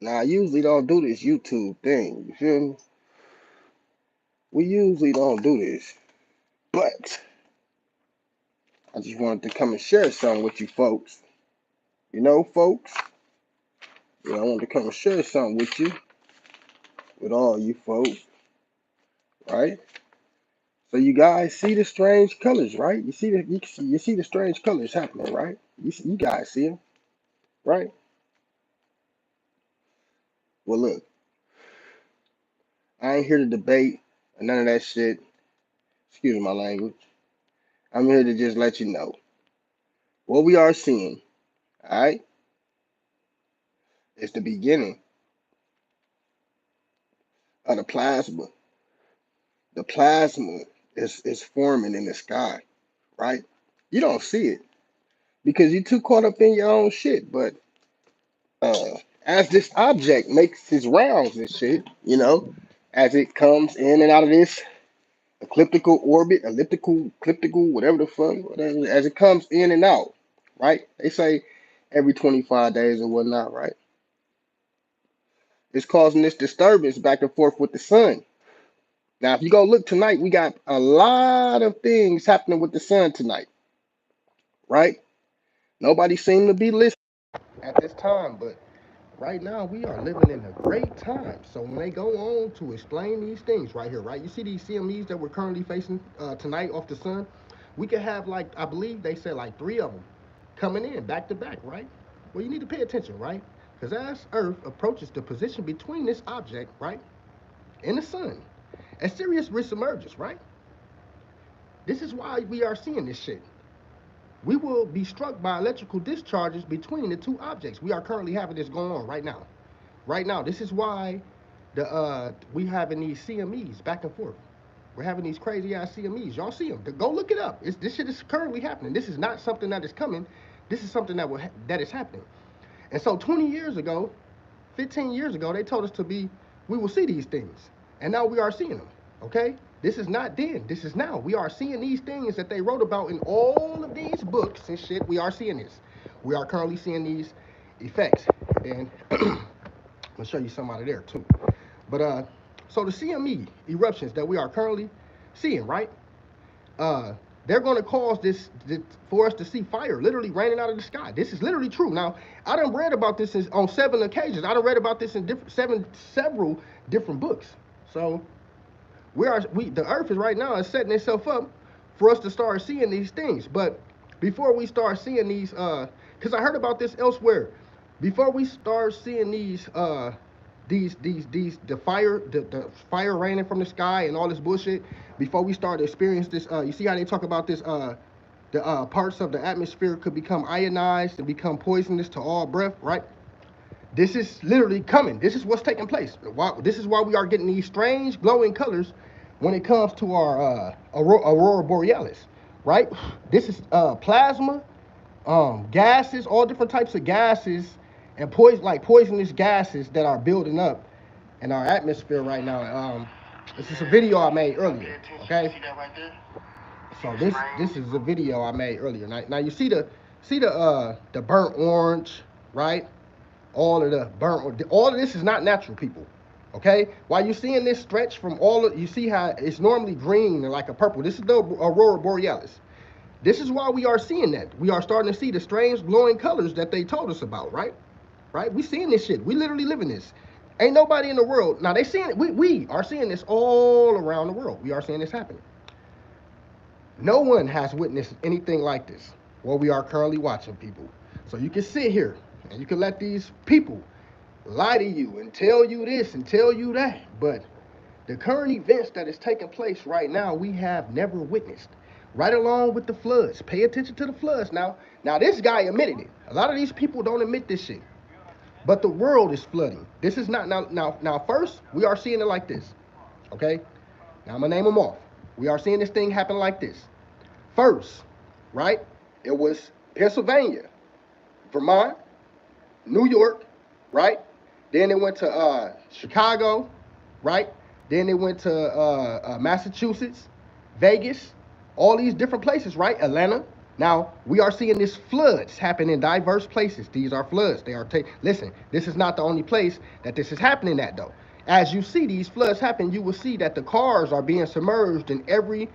Now, I usually don't do this YouTube thing. You feel me? We usually don't do this, but I just wanted to come and share something with you folks. You know, folks. Yeah, I wanted to come and share something with all you folks, right? So you guys see the strange colors, right? You see the strange colors happening, right? You guys see them, right? Well, look, I ain't here to debate or none of that shit. Excuse my language. I'm here to just let you know what we are seeing. All right, it's the beginning of the plasma. The plasma is forming in the sky, right? You don't see it because you're too caught up in your own shit. But as this object makes its rounds and shit, as it comes in and out of this elliptical orbit, elliptical, whatever the fuck, whatever, as it comes in and out, right? They say every 25 days or whatnot, right? It's causing this disturbance back and forth with the sun. Now, if you go look tonight, we got a lot of things happening with the sun tonight, right? Nobody seemed to be listening at this time, but right now we are living in a great time. So when they go on to explain these things right here, right? You see these CMEs that we're currently facing tonight off the sun? We could have, like, I believe they said like three of them coming in back to back, right? Well, you need to pay attention, right? Because as Earth approaches the position between this object, right, and the sun, a serious risk emerges, right? This is why we are seeing this shit. We will be struck by electrical discharges between the two objects. We are currently having this going on right now. Right now, this is why we having these CMEs back and forth. We're having these crazy ass CMEs. Y'all see them? Go look it up. This shit is currently happening. This is not something that is coming. This is something that is happening. And so 20 years ago, 15 years ago, they told us we will see these things. And now we are seeing them. Okay? This is not then. This is now. We are seeing these things that they wrote about in all of these books and shit. We are seeing this. We are currently seeing these effects. And I'll show you some out of there too. But so the CME eruptions that we are currently seeing, right? Uh, they're going to cause this for us to see fire literally raining out of the sky. This is literally true. Now, I done read about this on 7 occasions. I done read about this in several different books. So the Earth is right now is setting itself up for us to start seeing these things. But before we start seeing these, because I heard about this elsewhere, before we start seeing the fire raining from the sky and all this bullshit, before we start to experience this, you see how they talk about this, the parts of the atmosphere could become ionized and become poisonous to all breath, right? This is literally coming. This is what's taking place. This is why we are getting these strange glowing colors when it comes to our aurora borealis, right? This is plasma, gases, all different types of gases, and poisonous gases that are building up in our atmosphere right now. This is a video I made earlier. Okay, so this is a video I made earlier. Now you see the burnt orange, right? All of this is not natural, people. Okay, while you're seeing this stretch from you see how it's normally green and like a purple. This is the aurora borealis. This is why we are seeing that. We are starting to see the strange glowing colors that they told us about, right? Right? We seeing this shit. We literally living this. Ain't nobody in the world. Now they seeing it. We are seeing this all around the world. We are seeing this happen. No one has witnessed anything like this. What we are currently watching, people. So you can sit here and you can let these people lie to you and tell you this and tell you that. But the current events that is taking place right now, we have never witnessed. Right along with the floods. Pay attention to the floods now. Now this guy admitted it. A lot of these people don't admit this shit. But the world is flooding. This is not now. First, we are seeing it like this. Okay? Now I'm gonna name them off. We are seeing this thing happen like this. First, right? It was Pennsylvania, Vermont, New York, right? Then it went to Chicago, right? Then it went to Massachusetts, Vegas, all these different places, right? Atlanta. Now, we are seeing this floods happen in diverse places. These are floods. They are listen, this is not the only place that this is happening at though. As you see these floods happen, you will see that the cars are being submerged in every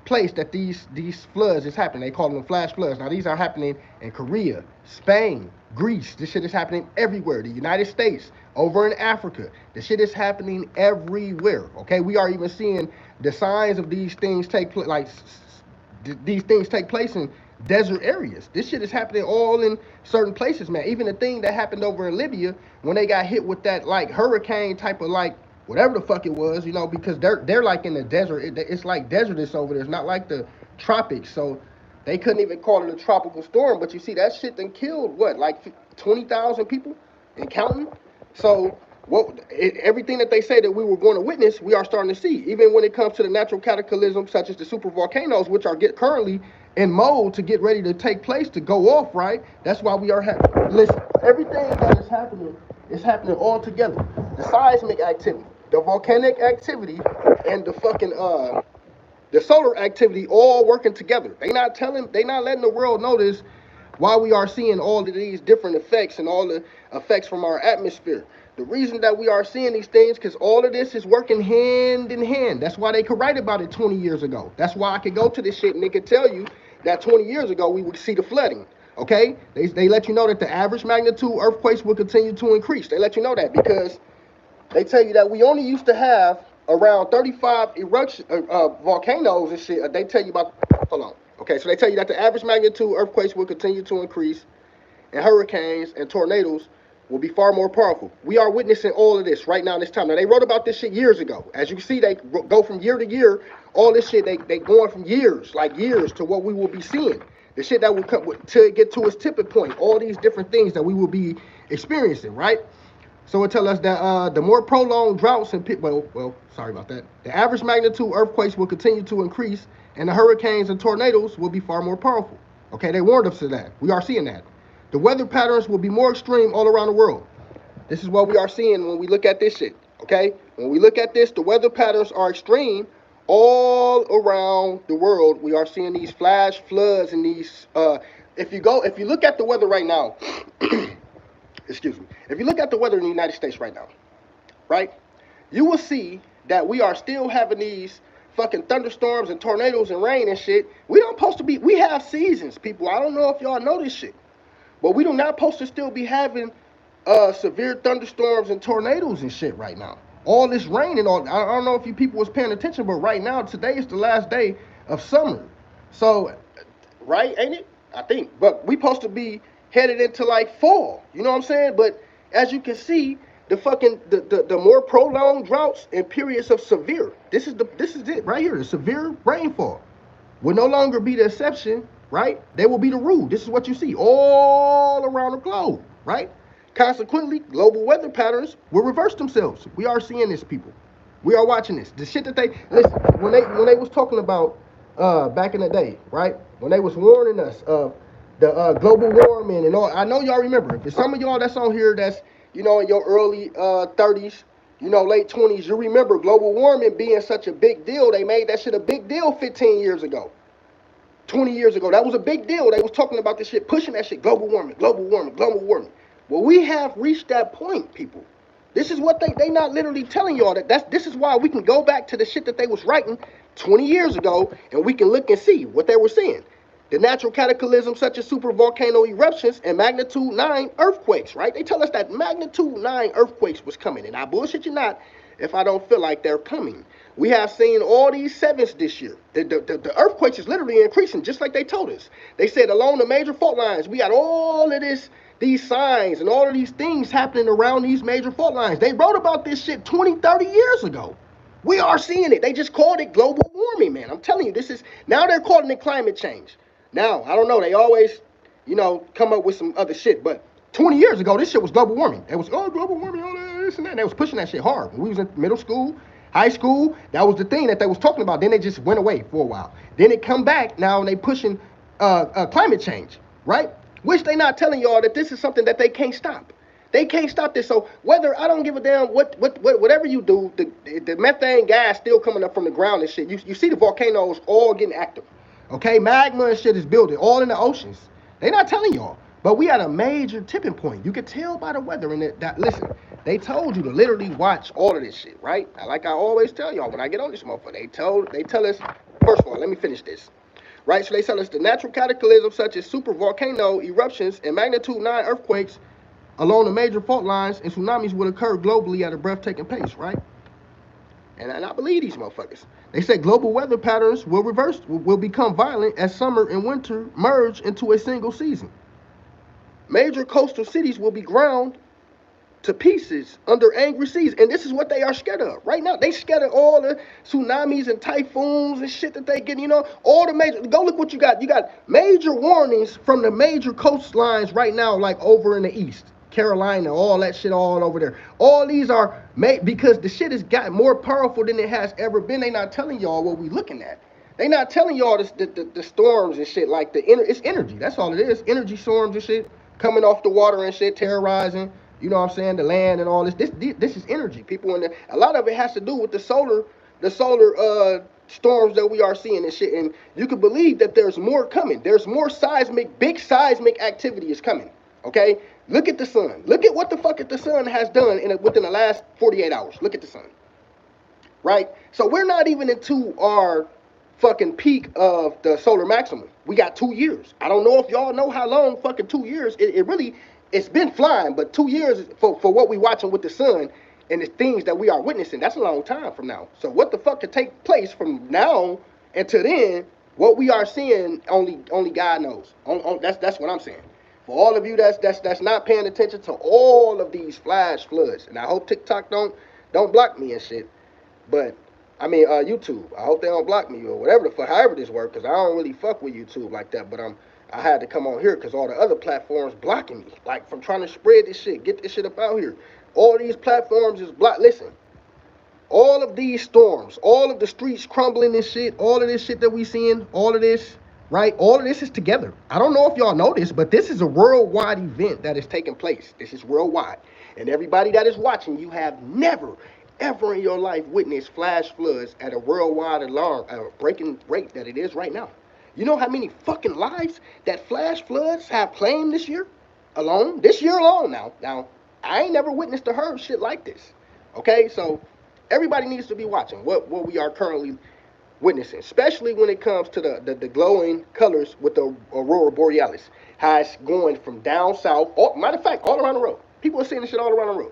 place that these floods is happening. They call them flash floods. Now these are happening in Korea, Spain, Greece. This shit is happening everywhere. The United States, over in Africa. The shit is happening everywhere. Okay, we are even seeing the signs of these things take place. Like these things take place in desert areas. This shit is happening all in certain places, man. Even the thing that happened over in Libya when they got hit with that like hurricane type of like whatever the fuck it was, you know, because they're like in the desert. It's like desertous over there. It's not like the tropics, so they couldn't even call it a tropical storm. But you see, that shit then killed what, like 20,000 people and counting. So everything that they say that we were going to witness, we are starting to see. Even when it comes to the natural cataclysms such as the super volcanoes, which are currently in mode to get ready to take place, to go off, right? That's why we are listen, everything that is happening all together. The seismic activity, the volcanic activity, and the fucking the solar activity all working together. They not letting the world notice why we are seeing all of these different effects and all the effects from our atmosphere. The reason that we are seeing these things, because all of this is working hand in hand. That's why they could write about it 20 years ago. That's why I could go to this shit and they could tell you that 20 years ago we would see the flooding. Okay? They let you know that the average magnitude earthquakes will continue to increase. They let you know that because they tell you that we only used to have around 35 volcanoes and shit. They tell you about, hold on. Okay, so they tell you that the average magnitude earthquakes will continue to increase, and hurricanes and tornadoes will be far more powerful. We are witnessing all of this right now in this time. Now, they wrote about this shit years ago. As you can see, they go from year to year. All this shit, they going from years, like years, to what we will be seeing. The shit that will come to get to its tipping point. All these different things that we will be experiencing, right? So it tells us that the more prolonged droughts and sorry about that. The average magnitude earthquakes will continue to increase, and the hurricanes and tornadoes will be far more powerful. Okay, they warned us of that. We are seeing that. The weather patterns will be more extreme all around the world. This is what we are seeing when we look at this shit. Okay, when we look at this, the weather patterns are extreme all around the world. We are seeing these flash floods and these. If you look at the weather right now. Excuse me. If you look at the weather in the United States right now, right, you will see that we are still having these fucking thunderstorms and tornadoes and rain and shit. We have seasons, people. I don't know if y'all know this shit, but we do not supposed to still be having severe thunderstorms and tornadoes and shit right now. All this rain and all. I don't know if you people was paying attention, but right now, today is the last day of summer. So, right, ain't it? I think. But we supposed to be headed into like fall, you know what I'm saying? But as you can see, the more prolonged droughts and periods of severe, this is it right here. The severe rainfall will no longer be the exception, right? They will be the rule. This is what you see all around the globe, right? Consequently, global weather patterns will reverse themselves. We are seeing this, people. We are watching this. The shit that they listen when they was talking about back in the day, right? When they was warning us of the global warming and all. I know y'all remember. For some of y'all that's on here that's, you know, in your early 30s, you know, late 20s, you remember global warming being such a big deal. They made that shit a big deal 15 years ago. 20 years ago. That was a big deal. They was talking about this shit, pushing that shit, global warming, global warming, global warming. Well, we have reached that point, people. This is what they not literally telling y'all this is why we can go back to the shit that they was writing 20 years ago and we can look and see what they were saying. The natural cataclysms such as supervolcano eruptions and magnitude 9 earthquakes, right? They tell us that magnitude 9 earthquakes was coming. And I bullshit you not if I don't feel like they're coming. We have seen all these sevens this year. The earthquakes is literally increasing just like they told us. They said along the major fault lines, we got all of these signs and all of these things happening around these major fault lines. They wrote about this shit 20, 30 years ago. We are seeing it. They just called it global warming, man. I'm telling you, now they're calling it climate change. Now, I don't know. They always, you know, come up with some other shit. But 20 years ago, this shit was global warming. It was, global warming, all this and that. And they was pushing that shit hard. When we was in middle school, high school, that was the thing that they was talking about. Then they just went away for a while. Then it come back now and they pushing climate change, right? Which they not telling y'all that this is something that they can't stop. They can't stop this. So whether, I don't give a damn whatever you do, the methane gas still coming up from the ground and shit. You see the volcanoes all getting active. Okay, magma and shit is building all in the oceans. They not telling y'all, but we at a major tipping point. You can tell by the weather and that. Listen, they told you to literally watch all of this shit, right? Like I always tell y'all when I get on this motherfucker, they tell us. First of all, let me finish this. Right, so they tell us the natural cataclysms such as super volcano eruptions and magnitude 9 earthquakes along the major fault lines and tsunamis would occur globally at a breathtaking pace, right? And I believe these motherfuckers. They say global weather patterns will become violent as summer and winter merge into a single season. Major coastal cities will be ground to pieces under angry seas. And this is what they are scared of. Right now, they scared of all the tsunamis and typhoons and shit that they get, all the major, go look what you got. You got major warnings from the major coastlines right now, like over in the east. Carolina, all that shit all over there. All these are made because the shit has gotten more powerful than it has ever been. They not telling y'all what we looking at. They not telling y'all the storms and shit like it's energy. That's all it is. Energy storms and shit coming off the water and shit, terrorizing. You know what I'm saying? The land and all this. This is energy. People a lot of it has to do with the solar storms that we are seeing and shit. And you can believe that there's more coming. There's more big seismic activity is coming. Okay? Look at the sun. Look at what the fuck the sun has done within the last 48 hours. Look at the sun. Right? So we're not even into our fucking peak of the solar maximum. We got 2 years. I don't know if y'all know how long fucking 2 years. It's been flying, but 2 years for what we watching with the sun and the things that we are witnessing, that's a long time from now. So what the fuck could take place from now until then? What we are seeing, only God knows. That's what I'm saying. For all of you that's not paying attention to all of these flash floods, and I hope TikTok don't block me and shit. But I mean YouTube. I hope they don't block me or whatever the fuck, however this works, because I don't really fuck with YouTube like that. But I had to come on here because all the other platforms blocking me, like from trying to spread this shit, get this shit up out here. All these platforms is blocked. Listen, all of these storms, all of the streets crumbling and shit, all of this shit that we seeing, all of this, right? All of this is together. I don't know if y'all know this, but this is a worldwide event that is taking place. This is worldwide. And everybody that is watching, you have never, ever in your life witnessed flash floods at a worldwide alarm, breaking rate that it is right now. You know how many fucking lives that flash floods have claimed this year alone? This year alone now. Now, I ain't never witnessed or heard shit like this. Okay, so everybody needs to be watching what we are currently witnessing, especially when it comes to the glowing colors with the aurora borealis. How it's going from down south, matter of fact, all around the road. People are seeing this shit all around the road.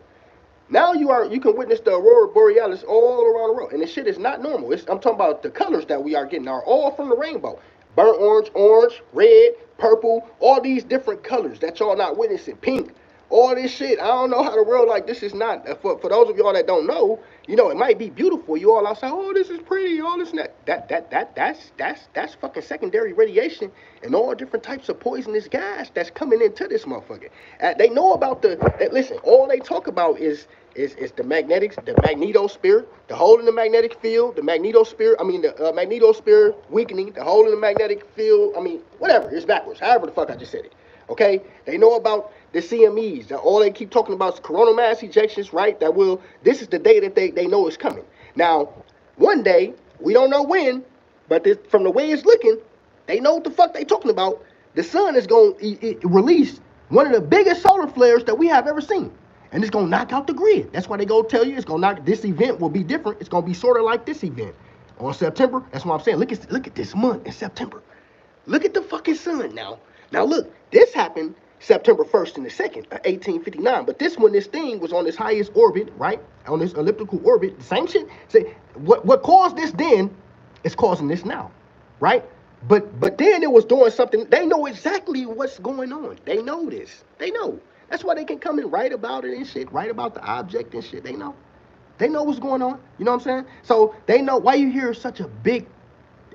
Now you can witness the aurora borealis all around the world, and this shit is not normal. I'm talking about the colors that we are getting are all from the rainbow. Burnt orange, red, purple, all these different colors that y'all not witnessing. Pink, all this shit. I don't know how the world, like, this is not, for those of y'all that don't know, it might be beautiful. You all outside, oh, this is pretty, all this and that. That's fucking secondary radiation and all different types of poisonous gas that's coming into this motherfucker. They know about listen, all they talk about is the magnetosphere, the hole in the magnetic field, the magnetosphere weakening, the hole in the magnetic field, whatever, it's backwards, however the fuck I just said it, okay? They know about the CMEs, all they keep talking about is coronal mass ejections, right? This is the day that they know is coming. Now, one day, we don't know when, but from the way it's looking, they know what the fuck they talking about. The sun is going to release one of the biggest solar flares that we have ever seen. And it's going to knock out the grid. That's why they go tell you this event will be different. It's going to be sort of like this event. On September, that's what I'm saying. Look at this month in September. Look at the fucking sun now. Now look, this happened September 1st and the 2nd, 1859. But this thing was on its highest orbit, right? On this elliptical orbit, the same shit. Say, what caused this then is causing this now, right? But then it was doing something. They know exactly what's going on. They know this. They know. That's why they can come and write about it and shit, write about the object and shit. They know. They know what's going on. You know what I'm saying? So they know why you hear such a big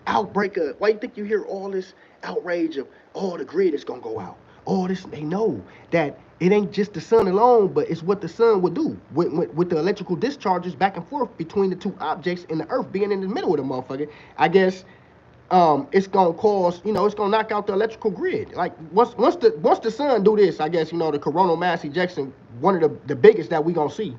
outbreak of, why you think you hear all this outrage of, oh, the grid is going to go out. All this, they know that it ain't just the sun alone, but it's what the sun would do with the electrical discharges back and forth between the two objects and the earth being in the middle of the motherfucker. I guess it's gonna cause, it's gonna knock out the electrical grid. Like once the sun do this, I guess, the coronal mass ejection, one of the biggest that we gonna see,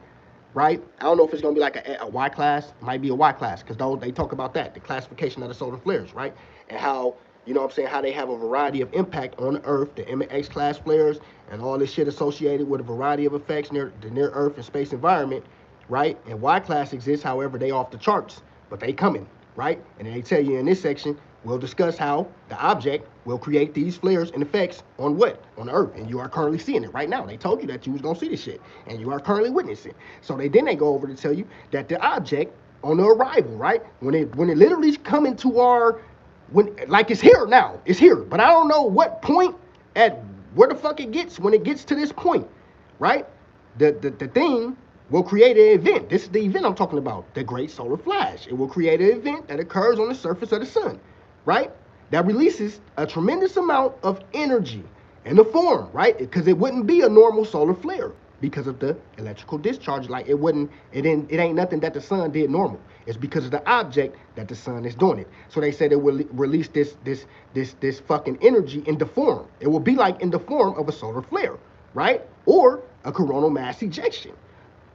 right? I don't know if it's gonna be like a Y class, might be a Y class, because they talk about that, the classification of the solar flares, right? And how You know what I'm saying? How they have a variety of impact on the Earth, the M and X class flares, and all this shit associated with a variety of effects near the near Earth and space environment, right? And Y class exists, however, they off the charts, but they coming, right? And they tell you in this section, we'll discuss how the object will create these flares and effects on what? On the Earth. And you are currently seeing it right now. They told you that you was gonna see this shit, and you are currently witnessing. So they go over to tell you that the object on the arrival, right? When it literally come into our like it's here now. It's here. But I don't know what point at where the fuck it gets when it gets to this point, right? The thing will create an event. This is the event I'm talking about, the Great Solar Flash. It will create an event that occurs on the surface of the sun, right? That releases a tremendous amount of energy in the form, right? Because it wouldn't be a normal solar flare because of the electrical discharge. Like it ain't nothing that the sun did normal. It's because of the object that the sun is doing it. So they said it will release this fucking energy in the form. It will be like in the form of a solar flare, right? Or a coronal mass ejection,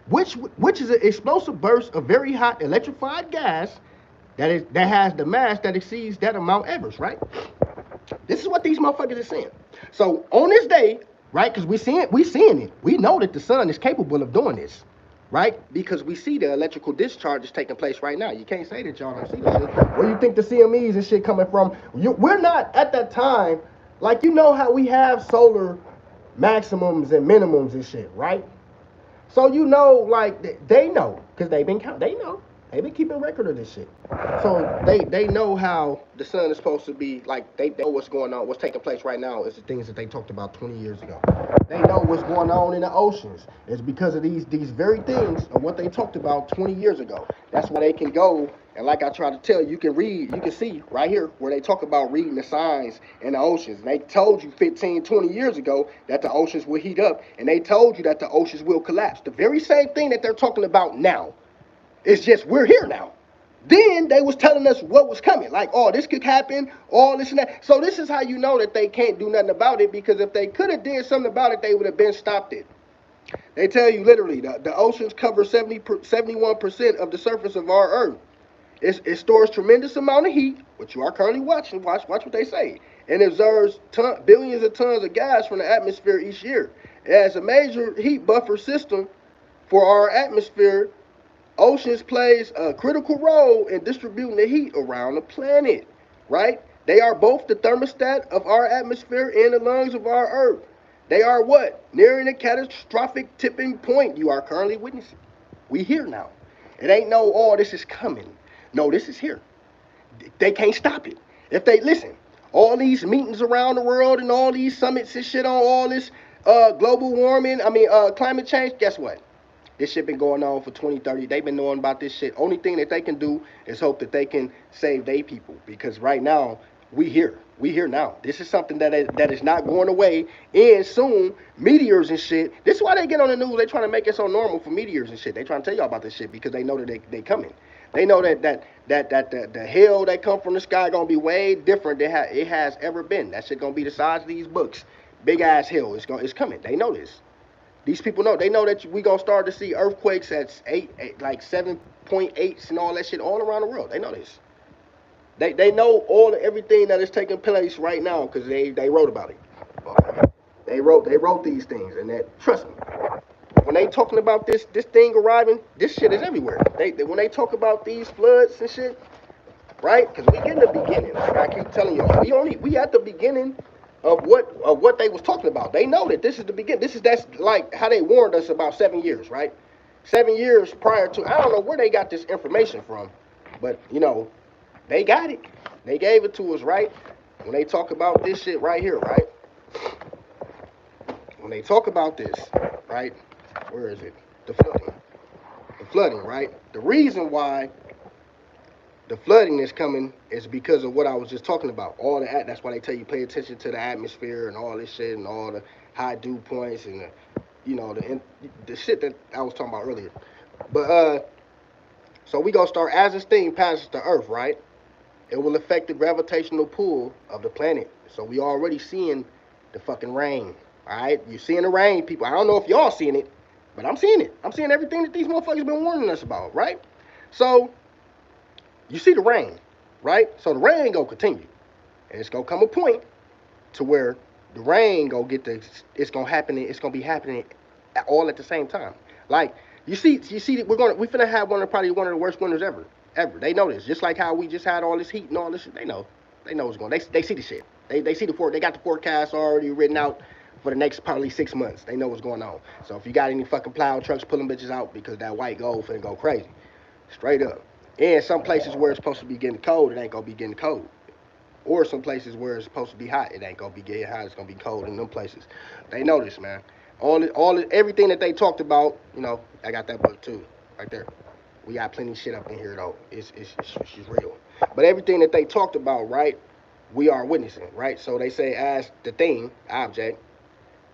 which is an explosive burst of very hot electrified gas that has the mass that exceeds that of Mount Everest, right? This is what these motherfuckers are saying. So on this day, right, because we seeing it. We know that the sun is capable of doing this, right? Because we see the electrical discharge is taking place right now. You can't say that y'all don't see this shit. Where you think the CMEs and shit coming from? We're not at that time, like you know how we have solar maximums and minimums and shit, right? So you know, like they know, because they've been they know. They've been keeping record of this shit. So they know how the sun is supposed to be, like they know what's going on, what's taking place right now is the things that they talked about 20 years ago. They know what's going on in the oceans. It's because of these very things of what they talked about 20 years ago. That's why they can go, and like I tried to tell you, you can read, you can see right here where they talk about reading the signs in the oceans. And they told you 15, 20 years ago that the oceans will heat up, and they told you that the oceans will collapse. The very same thing that they're talking about now. It's just we're here now. Then they was telling us what was coming. Like, oh, this could happen, all this and that. So this is how you know that they can't do nothing about it, because if they could have did something about it, they would have been stopped it. They tell you literally the oceans cover 71% of the surface of our Earth. It stores tremendous amount of heat, which you are currently watching. Watch what they say. And absorbs billions of tons of gas from the atmosphere each year. It has a major heat buffer system for our atmosphere. Oceans plays a critical role in distributing the heat around the planet, right? They are both the thermostat of our atmosphere and the lungs of our Earth. They are what? Nearing a catastrophic tipping point you are currently witnessing. We here now. It ain't no, oh, this is coming. No, this is here. They can't stop it. If they, listen, all these meetings around the world and all these summits and shit on all this global warming, climate change, guess what? This shit been going on for 20, 30. They've been knowing about this shit. Only thing that they can do is hope that they can save their people. Because right now, we here. We here now. This is something that is not going away. And soon, meteors and shit. This is why they get on the news. They trying to make it so normal for meteors and shit. They trying to tell y'all about this shit because they know that they coming. They know that the hell that come from the sky gonna be way different than it has ever been. That shit gonna be the size of these books. Big ass hell. It's coming. They know this. These people know. They know that we gonna start to see earthquakes at like 7.8s and all that shit all around the world. They know this. They know everything that is taking place right now because they wrote about it. They wrote these things, and that, trust me, when they talking about this thing arriving, this shit is everywhere. When they talk about these floods and shit, right? Because we get in the beginning. Like I keep telling you, we at the beginning of what they was talking about. They know that this is the beginning. That's like how they warned us about 7 years, right? 7 years prior to, I don't know where they got this information from, but you know, they got it. They gave it to us, right? When they talk about this shit right here, right? When they talk about this, right? Where is it? The flooding. The flooding, right? The reason why the flooding is coming is because of what I was just talking about. That's why they tell you pay attention to the atmosphere and all this shit and all the high dew points and the shit that I was talking about earlier. But so we gonna start as this thing passes the Earth, right? It will affect the gravitational pull of the planet. So we already seeing the fucking rain. All right, you seeing the rain, people. I don't know if y'all seeing it, but I'm seeing it. I'm seeing everything that these motherfuckers been warning us about, right? So you see the rain, right? So the rain gonna continue. And it's gonna come a point to where the rain gonna get the it's gonna happen. It's gonna be happening all at the same time. Like you see that we finna have probably one of the worst winters ever. They know this. Just like how we just had all this heat and all this shit. They know what's going. They see the shit. They see They got the forecast already written out for the next probably 6 months. They know what's going on. So if you got any fucking plow trucks, pull them bitches out because that white gold finna go crazy, straight up. And some places where it's supposed to be getting cold, it ain't gonna be getting cold. Or some places where it's supposed to be hot, it ain't gonna be getting hot. It's gonna be cold in them places. They know this, man. Everything that they talked about, I got that book too, right there. We got plenty of shit up in here though. It's real. But everything that they talked about, right, we are witnessing, right? So they say as the thing, object,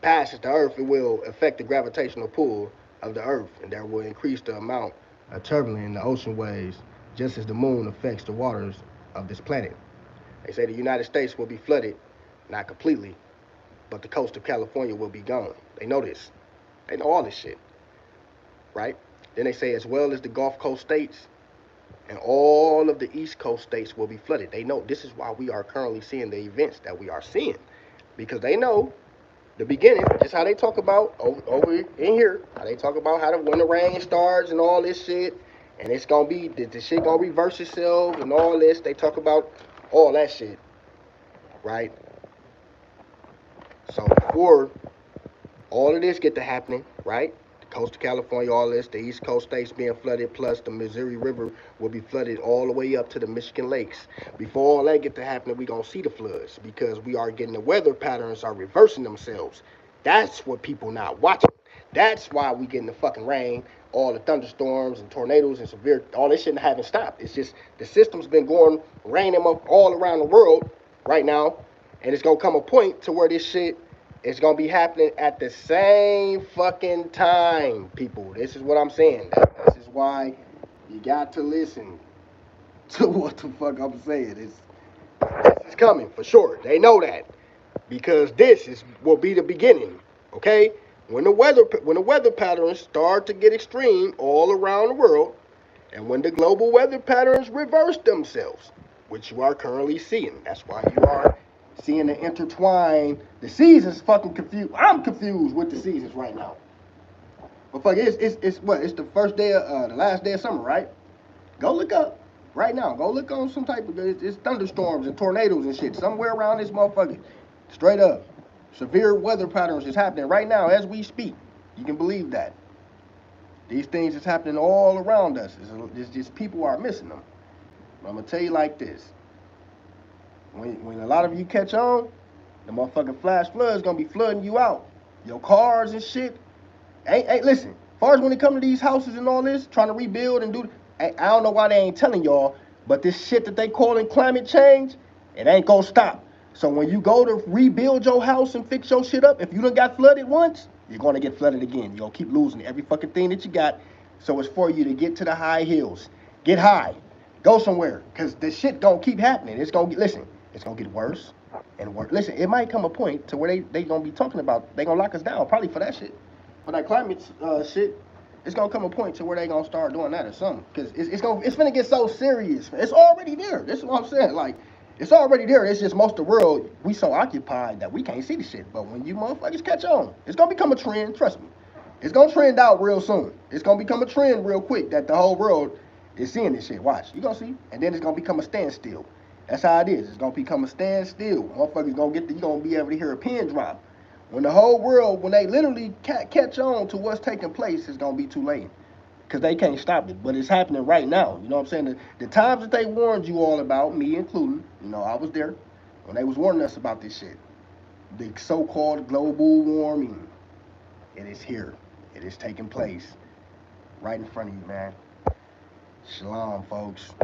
passes the earth, it will affect the gravitational pull of the earth, and that will increase the amount of turbulence in the ocean waves, just as the moon affects the waters of this planet. They say the United States will be flooded, not completely, but the coast of California will be gone. They know this. They know all this shit, right? Then they say as well as the Gulf Coast states and all of the East Coast states will be flooded. They know this is why we are currently seeing the events that we are seeing, because they know the beginning, just how they talk about over in here, how they talk about how when the rain starts and all this shit, and it's gonna be the shit gonna reverse itself and all this. They talk about all that shit, right? So before all of this get to happening, right? The coast of California, all this, the East Coast states being flooded, plus the Missouri River will be flooded all the way up to the Michigan lakes. Before all that get to happening, we gonna see the floods because we are getting the weather patterns are reversing themselves. That's what people not watching. That's why we getting the fucking rain, all the thunderstorms and tornadoes and severe, all this shit haven't stopped. It's just the system's been going, raining up all around the world right now, and it's gonna come a point to where this shit it's gonna be happening at the same fucking time, people. This is what I'm saying. This is why you got to listen to what the fuck I'm saying. This is coming for sure. They know that because will be the beginning. Okay, when the weather patterns start to get extreme all around the world, and when the global weather patterns reverse themselves, which you are currently seeing. That's why you are seeing the intertwine. The seasons fucking confused. I'm confused with the seasons right now. But fuck, it's what? It's the first day of the last day of summer, right? Go look up right now. Go look on some type of it's thunderstorms and tornadoes and shit somewhere around this motherfucker. Straight up, severe weather patterns is happening right now as we speak. You can believe that. These things is happening all around us. It's just people are missing them. But I'm gonna tell you like this: when a lot of you catch on, the motherfucking flash flood is gonna be flooding you out. Your cars and shit. Ain't listen. As far as when it come to these houses and all this, trying to rebuild and do, I don't know why they ain't telling y'all, but this shit that they calling climate change, it ain't gonna stop. So when you go to rebuild your house and fix your shit up, if you done got flooded once, you're gonna get flooded again. You're gonna keep losing every fucking thing that you got. So it's for you to get to the high hills. Get high. Go somewhere. Cause the shit gonna keep happening. It's gonna get worse and worse. Listen, it might come a point to where they gonna be talking about, they gonna lock us down, probably for that shit. For that climate shit, it's gonna come a point to where they gonna start doing that or something. Cause it's gonna get so serious. It's already there. This is what I'm saying. Like, it's already there. It's just most of the world, we so occupied that we can't see the shit. But when you motherfuckers catch on, it's gonna become a trend, trust me. It's gonna trend out real soon. It's gonna become a trend real quick that the whole world is seeing this shit. Watch. You gonna see. And then it's gonna become a standstill. That's how it is. It's gonna become a standstill. Motherfuckers you gonna be able to hear a pin drop. When the whole world, when they literally catch on to what's taking place, it's gonna be too late. Because they can't stop it. But it's happening right now. You know what I'm saying? The times that they warned you all about, me including, I was there, when they was warning us about this shit. The so-called global warming. It is here. It is taking place. Right in front of you, man. Shalom, folks.